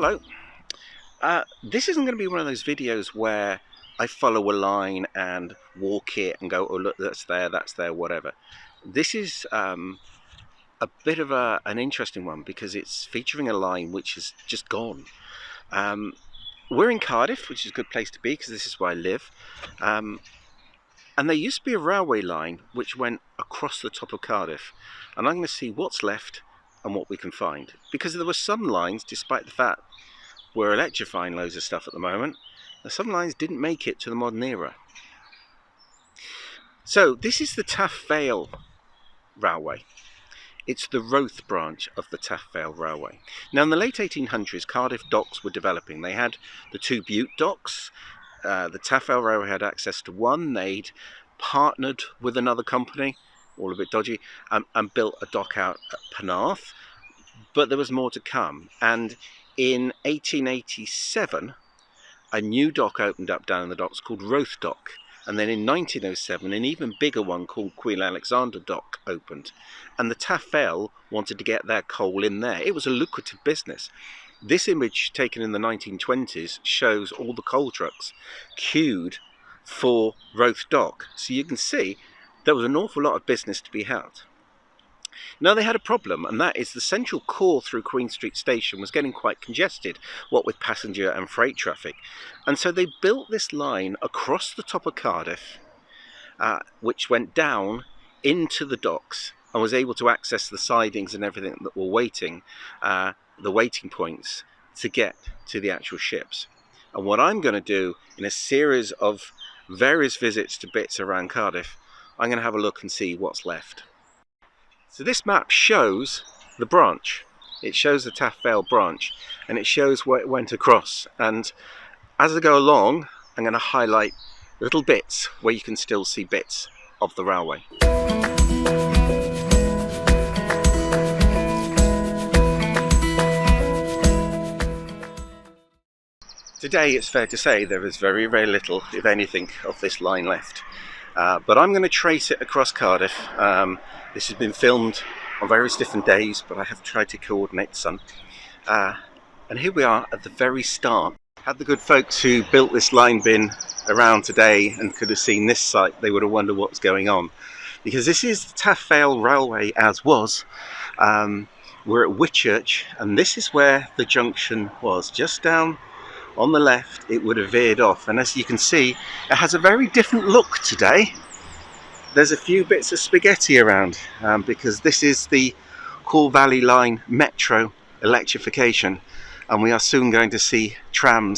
Hello. This isn't going to be one of those videos where I follow a line and walk it and go, oh look, that's there, whatever. This is a bit of an interesting one because it's featuring a line which is just gone. We're in Cardiff, which is a good place to be because this is where I live. And there used to be a railway line which went across the top of Cardiff. And I'm going to see what's left and what we can find. Because there were some lines, despite the fact we're electrifying loads of stuff at the moment, some lines didn't make it to the modern era. So this is the Taff Vale Railway. It's the Roath Branch of the Taff Vale Railway. Now in the late 1800s, Cardiff docks were developing. They had the two Butte docks. The Taff Vale Railway had access to one. They'd partnered with another company, all a bit dodgy, and built a dock out at Penarth. But there was more to come. And in 1887, a new dock opened up down in the docks called Roath Dock. And then in 1907, an even bigger one called Queen Alexandra Dock opened. And the Taff Vale wanted to get their coal in there. It was a lucrative business. This image taken in the 1920s shows all the coal trucks queued for Roath Dock. So you can see there was an awful lot of business to be had. Now they had a problem, and that is the central core through Queen Street Station was getting quite congested, what with passenger and freight traffic. And so they built this line across the top of Cardiff, which went down into the docks and was able to access the sidings and everything that were waiting, the waiting points to get to the actual ships. And what I'm going to do in a series of various visits to bits around Cardiff, I'm going to have a look and see what's left. So this map shows the branch. It shows the Taff Vale branch, and it shows where it went across. And as I go along, I'm going to highlight little bits where you can still see bits of the railway. Today it's fair to say there is very, very little, if anything, of this line left. But I'm going to trace it across Cardiff. This has been filmed on various different days, but I have tried to coordinate some. And here we are at the very start. Had the good folks who built this line been around today and could have seen this site, they would have wondered what's going on. Because this is the Taff Vale Railway as was. We're at Whitchurch, and this is where the junction was. Just down on the left, it would have veered off. And as you can see, it has a very different look today. There's a few bits of spaghetti around because this is the Core Valley Line Metro electrification, and we are soon going to see tram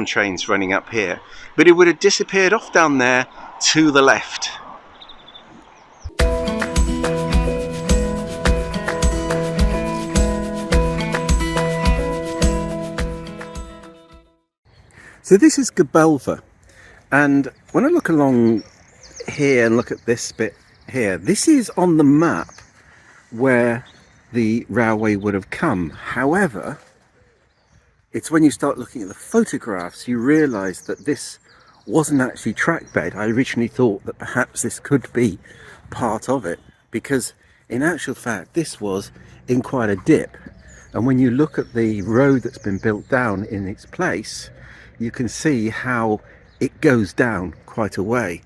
trains running up here. But it would have disappeared off down there to the left. So this is Gabelva, and when I look along here and look at this bit here, this is on the map where the railway would have come. However, it's when you start looking at the photographs you realise that this wasn't actually track bed. I originally thought that perhaps this could be part of it, because in actual fact this was in quite a dip, and when you look at the road that's been built down in its place, you can see how it goes down quite a way.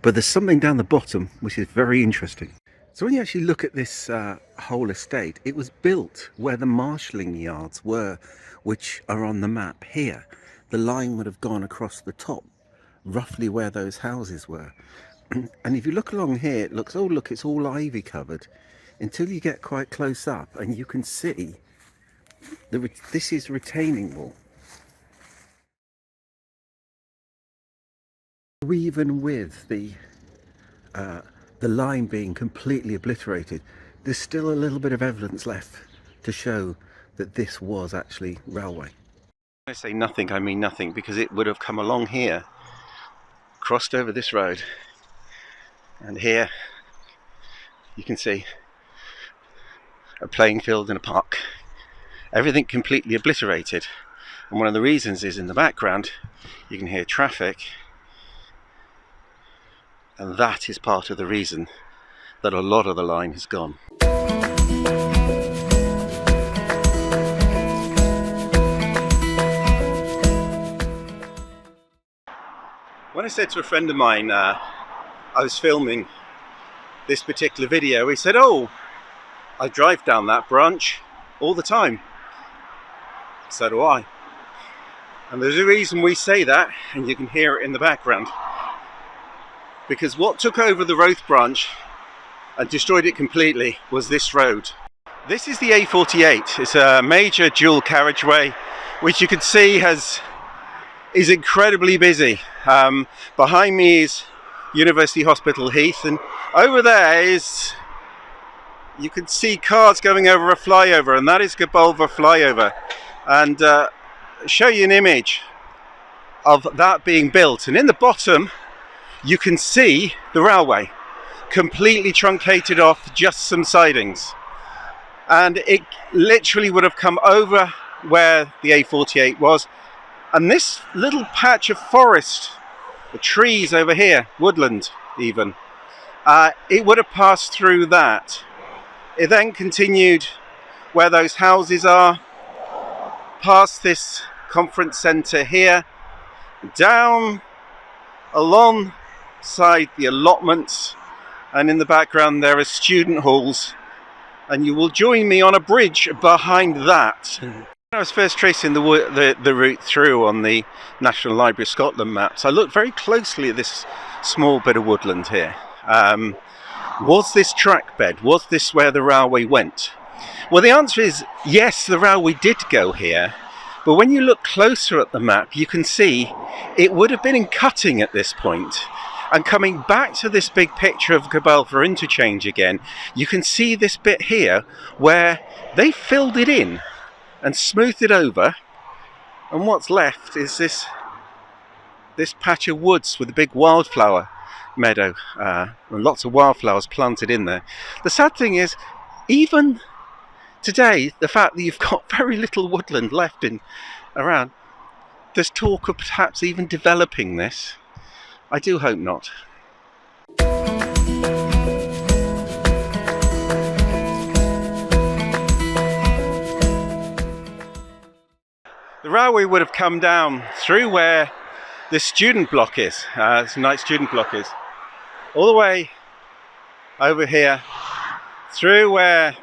But there's something down the bottom which is very interesting. So when you actually look at this whole estate, it was built where the marshalling yards were, which are on the map here. The line would have gone across the top, roughly where those houses were. And if you look along here, it looks, oh look, it's all ivy covered, until you get quite close up and you can see this is retaining wall. Even with the line being completely obliterated, there's still a little bit of evidence left to show that this was actually railway. When I say nothing, I mean nothing, because it would have come along here, crossed over this road, and here you can see a playing field and a park. Everything completely obliterated, and one of the reasons is in the background you can hear traffic. And that is part of the reason that a lot of the line has gone. I said to a friend of mine, I was filming this particular video, he said, "Oh, I drive down that branch all the time." So do I. And there's a reason we say that, and you can hear it in the background. Because what took over the Roath Branch and destroyed it completely was this road. This is the A48. It's a major dual carriageway, which you can see is incredibly busy. Behind me is University Hospital Heath, and over there is, you can see cars going over a flyover, and that is Gibraltar flyover. And show you an image of that being built, and in the bottom you can see the railway completely truncated off, just some sidings, and it literally would have come over where the A48 was. And this little patch of forest, the trees over here, woodland even, it would have passed through that. It then continued where those houses are, past this conference centre here, down alongside the allotments, and in the background there are student halls, and you will join me on a bridge behind that. When I was first tracing the route through on the National Library of Scotland maps, I looked very closely at this small bit of woodland here. Was this track bed? Was this where the railway went? Well, the answer is yes, the railway did go here, but when you look closer at the map, you can see it would have been in cutting at this point. And coming back to this big picture of Gibraltar interchange again, you can see this bit here where they filled it in and smoothed it over, and what's left is this patch of woods with a big wildflower meadow, and lots of wildflowers planted in there. The sad thing is, even today, the fact that you've got very little woodland left around, there's talk of perhaps even developing this. I do hope not. The railway would have come down through where the student block is, this night student block is, all the way over here, through where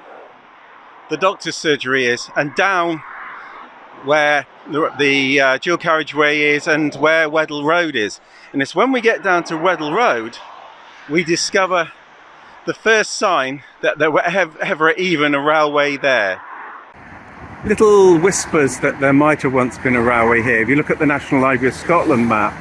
the doctor's surgery is, and down where the dual carriageway is and where Weddell Road is. And it's when we get down to Weddell Road we discover the first sign that there were ever even a railway there. Little whispers that there might have once been a railway here. If you look at the National Library of Scotland map,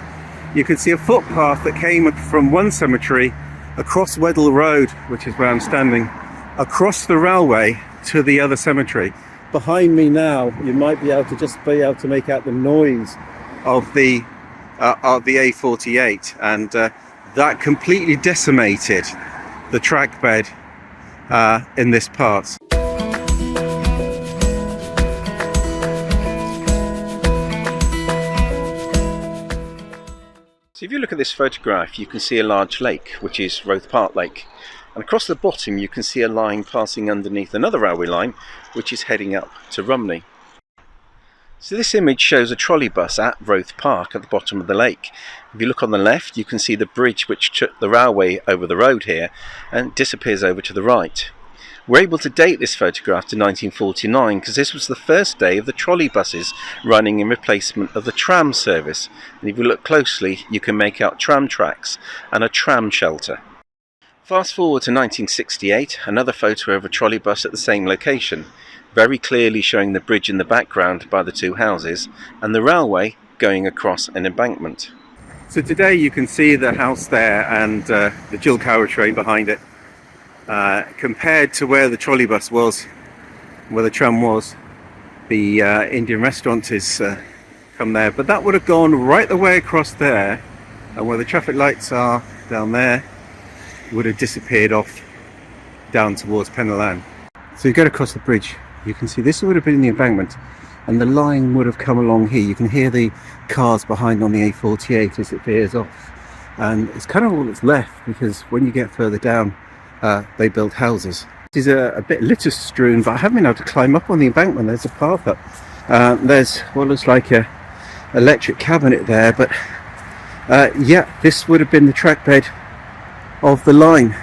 you can see a footpath that came from one cemetery across Weddell Road, which is where I'm standing, across the railway to the other cemetery. Behind me now, you might be able to make out the noise of the A48, and that completely decimated the track bed in this part. So if you look at this photograph, you can see a large lake, which is Roath Park Lake. And across the bottom you can see a line passing underneath another railway line, which is heading up to Rumney. So this image shows a trolley bus at Roath Park at the bottom of the lake. If you look on the left, you can see the bridge which took the railway over the road here and disappears over to the right. We're able to date this photograph to 1949 because this was the first day of the trolley buses running in replacement of the tram service. And if you look closely, you can make out tram tracks and a tram shelter. Fast forward to 1968, another photo of a trolley bus at the same location, very clearly showing the bridge in the background by the two houses and the railway going across an embankment. So today you can see the house there and the dual carriageway behind it. Compared to where the trolley bus was, where the tram was, the Indian restaurant is come there, but that would have gone right the way across there, and where the traffic lights are down there would have disappeared off down towards Penland. So you get across the bridge, you can see this would have been in the embankment, and the line would have come along here. You can hear the cars behind on the A48 as it veers off, and it's kind of all that's left, because when you get further down they build houses. This is a bit litter strewn, but I haven't been able to climb up on the embankment. There's a path up. There's what looks like a electric cabinet there, but Yeah, this would have been the track bed of the line.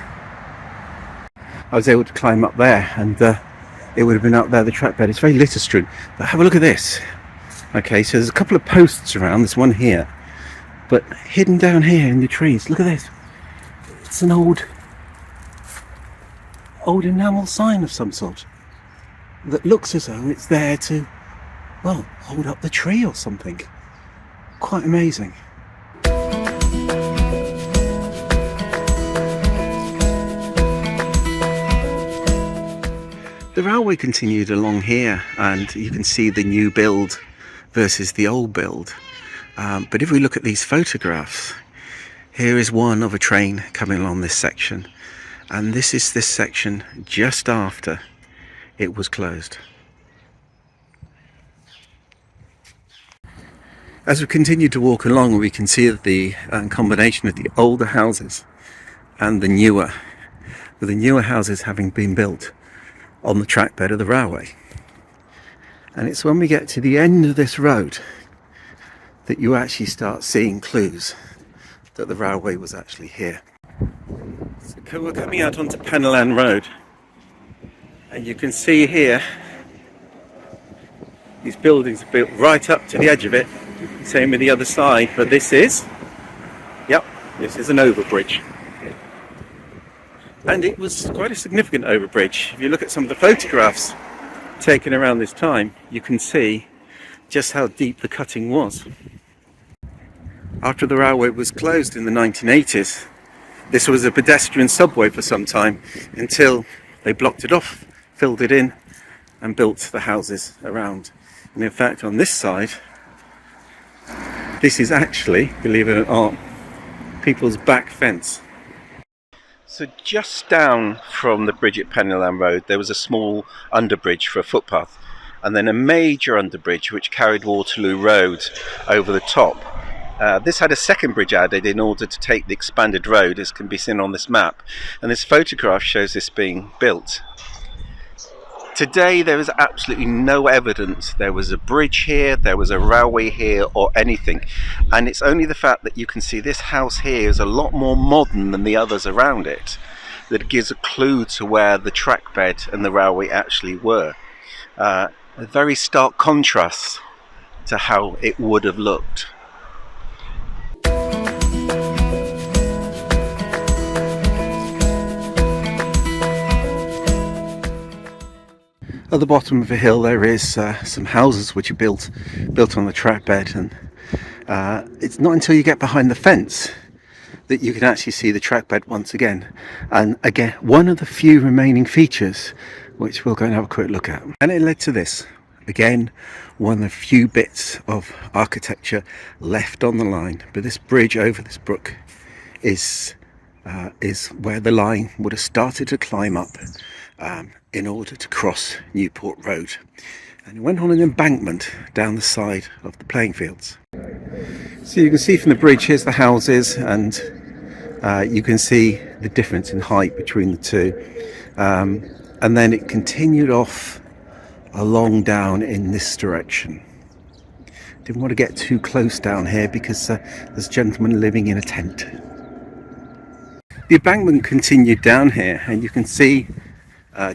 I was able to climb up there, and it would have been up there, the track bed. It's very litter strewn, but have a look at this. Okay, so there's a couple of posts around, there's one here, but hidden down here in the trees, look at this. It's an old enamel sign of some sort that looks as though it's there to, well, hold up the tree or something. Quite amazing. The railway continued along here, and you can see the new build versus the old build. But if we look at these photographs, here is one of a train coming along this section, and this is this section just after it was closed. As we continue to walk along, we can see the combination of the older houses and the newer, with the newer houses having been built on the track bed of the railway. And it's when we get to the end of this road that you actually start seeing clues that the railway was actually here. So we're coming out onto Penland Road, and you can see here these buildings are built right up to the edge of it. Same with the other side, but this is an overbridge. And it was quite a significant overbridge. If you look at some of the photographs taken around this time, you can see just how deep the cutting was. After the railway was closed in the 1980s, this was a pedestrian subway for some time, until they blocked it off, filled it in, and built the houses around. And in fact, on this side, this is actually, believe it or not, people's back fence. So just down from the bridge at Penland Road, there was a small underbridge for a footpath, and then a major underbridge which carried Waterloo Road over the top. This had a second bridge added in order to take the expanded road, as can be seen on this map, and this photograph shows this being built. Today there is absolutely no evidence there was a bridge here, there was a railway here, or anything, and it's only the fact that you can see this house here is a lot more modern than the others around it that gives a clue to where the track bed and the railway actually were. A very stark contrast to how it would have looked. At the bottom of the hill there is some houses which are built on the track bed, and it's not until you get behind the fence that you can actually see the track bed once again. And again, one of the few remaining features which we'll go and have a quick look at. And it led to this. Again, one of the few bits of architecture left on the line. But this bridge over this brook is where the line would have started to climb up in order to cross Newport Road, and it went on an embankment down the side of the playing fields. So you can see from the bridge, here's the houses, and you can see the difference in height between the two, and then it continued off along down in this direction. Didn't want to get too close down here because there's a gentleman living in a tent. The embankment continued down here, and you can see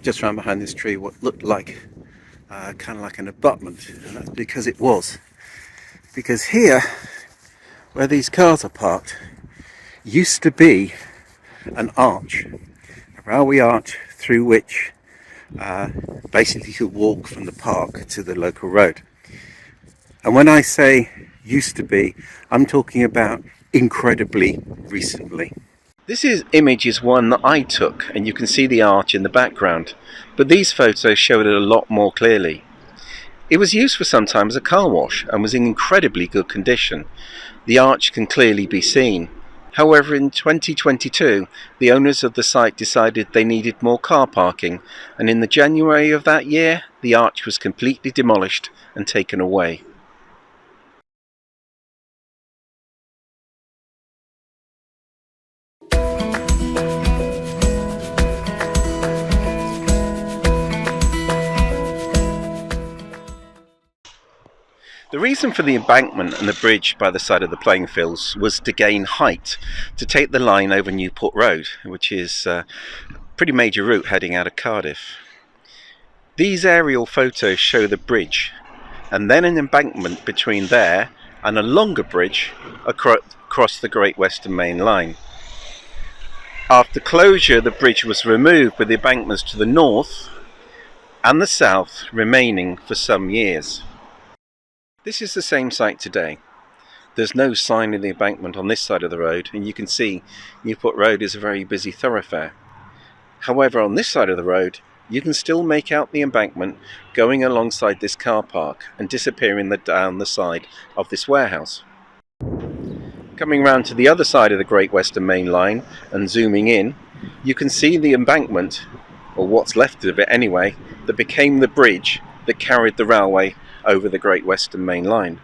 just round behind this tree what looked like kind of like an abutment, and that's because it was. Because here, where these cars are parked, used to be an arch, a railway arch through which basically you could walk from the park to the local road. And when I say used to be, I'm talking about incredibly recently. This image is one that I took, and you can see the arch in the background, but these photos show it a lot more clearly. It was used for some time as a car wash and was in incredibly good condition. The arch can clearly be seen. However, in 2022, the owners of the site decided they needed more car parking, and in the January of that year, the arch was completely demolished and taken away. The reason for the embankment and the bridge by the side of the playing fields was to gain height, to take the line over Newport Road, which is a pretty major route heading out of Cardiff. These aerial photos show the bridge, and then an embankment between there and a longer bridge across the Great Western Main Line. After closure, the bridge was removed with the embankments to the north and the south remaining for some years. This is the same site today. There's no sign of the embankment on this side of the road, and you can see Newport Road is a very busy thoroughfare. However, on this side of the road, you can still make out the embankment going alongside this car park and disappearing down the side of this warehouse. Coming round to the other side of the Great Western Main Line and zooming in, you can see the embankment, or what's left of it anyway, that became the bridge that carried the railway over the Great Western Main Line.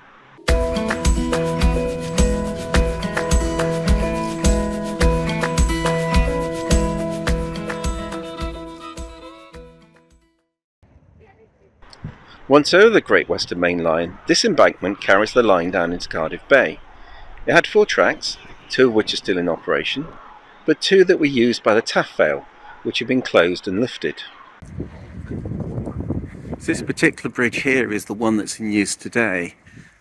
Once over the Great Western Main Line, this embankment carries the line down into Cardiff Bay. It had 4 tracks, 2 of which are still in operation, but 2 that were used by the Taff Vale, which have been closed and lifted. So this particular bridge here is the one that's in use today,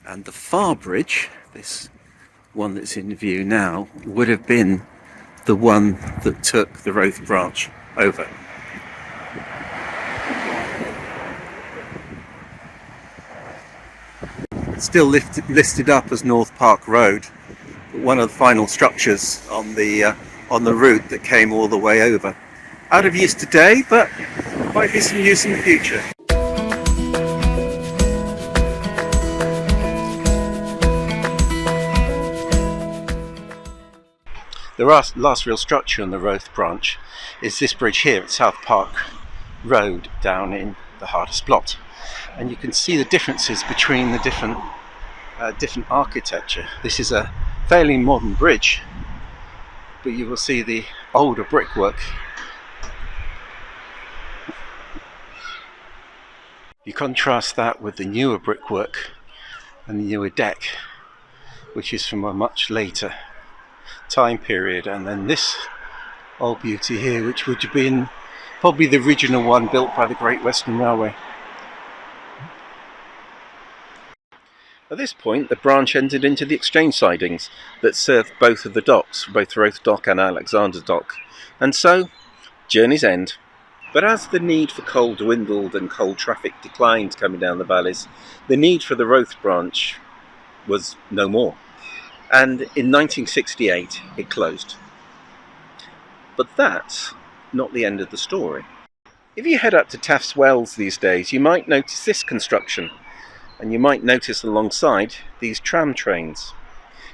and the far bridge, this one that's in view now, would have been the one that took the Roath Branch over. Still listed up as North Park Road, but one of the final structures on the route that came all the way over. Out of use today, but might be some use in the future. The last real structure on the Roath Branch is this bridge here at South Park Road down in the heart of Splot. And you can see the differences between the different architecture. This is a fairly modern bridge, but you will see the older brickwork. You contrast that with the newer brickwork and the newer deck, which is from a much later time period, and then this old beauty here, which would have been probably the original one built by the Great Western Railway. At this point, the branch entered into the exchange sidings that served both of the docks, both Roath Dock and Alexander Dock, and so, journey's end. But as the need for coal dwindled and coal traffic declined coming down the valleys, the need for the Roath Branch was no more, and in 1968 it closed. But that's not the end of the story. If you head up to Taff's Wells these days, you might notice this construction. And you might notice alongside these tram trains,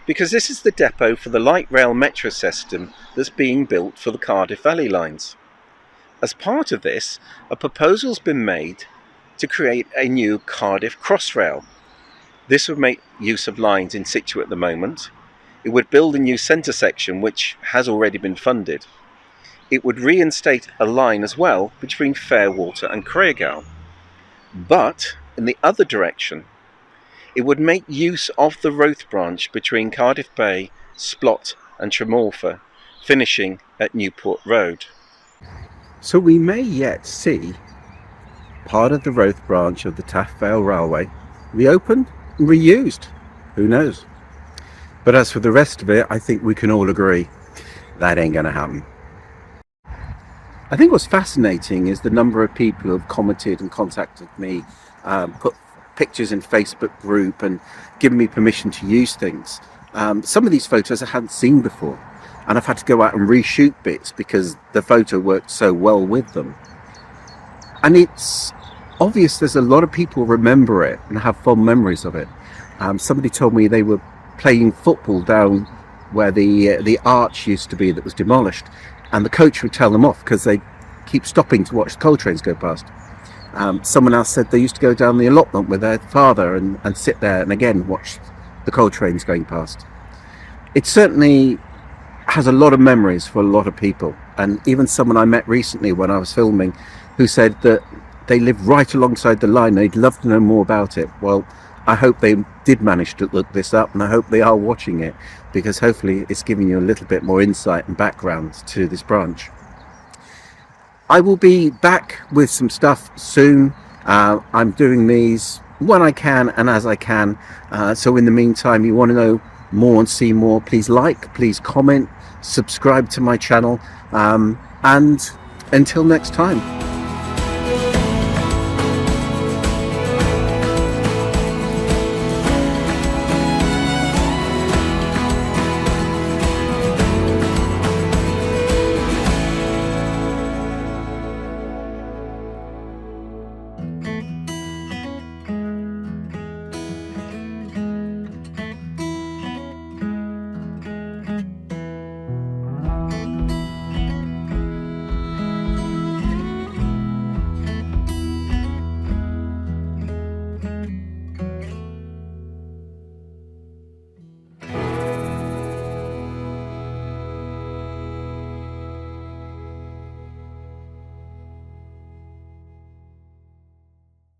because this is the depot for the light rail metro system that's being built for the Cardiff Valley lines. As part of this, a proposal's been made to create a new Cardiff Crossrail. This would make use of lines in situ at the moment. It would build a new centre section which has already been funded. It would reinstate a line as well between Fairwater and Craigow. But in the other direction, it would make use of the Roath Branch between Cardiff Bay, Splot and Tremorfa, finishing at Newport Road. So we may yet see part of the Roath Branch of the Taff Vale Railway reopened and reused. Who knows? But as for the rest of it, I think we can all agree that ain't going to happen. I think what's fascinating is the number of people who have commented and contacted me, put pictures in Facebook group and given me permission to use things. Some of these photos I hadn't seen before, and I've had to go out and reshoot bits because the photo worked so well with them. And it's obvious there's a lot of people remember it and have fond memories of it. Somebody told me they were playing football down where the arch used to be that was demolished, and the coach would tell them off because they keep stopping to watch the coal trains go past. Someone else said they used to go down the allotment with their father and sit there and again watch the coal trains going past. It certainly has a lot of memories for a lot of people, and even someone I met recently when I was filming who said that they live right alongside the line, they'd love to know more about it. Well, I hope they did manage to look this up, and I hope they are watching it, because hopefully it's giving you a little bit more insight and background to this branch. I will be back with some stuff soon. I'm doing these when I can and as I can. So in the meantime, you want to know more and see more, please like, please comment, subscribe to my channel, and until next time.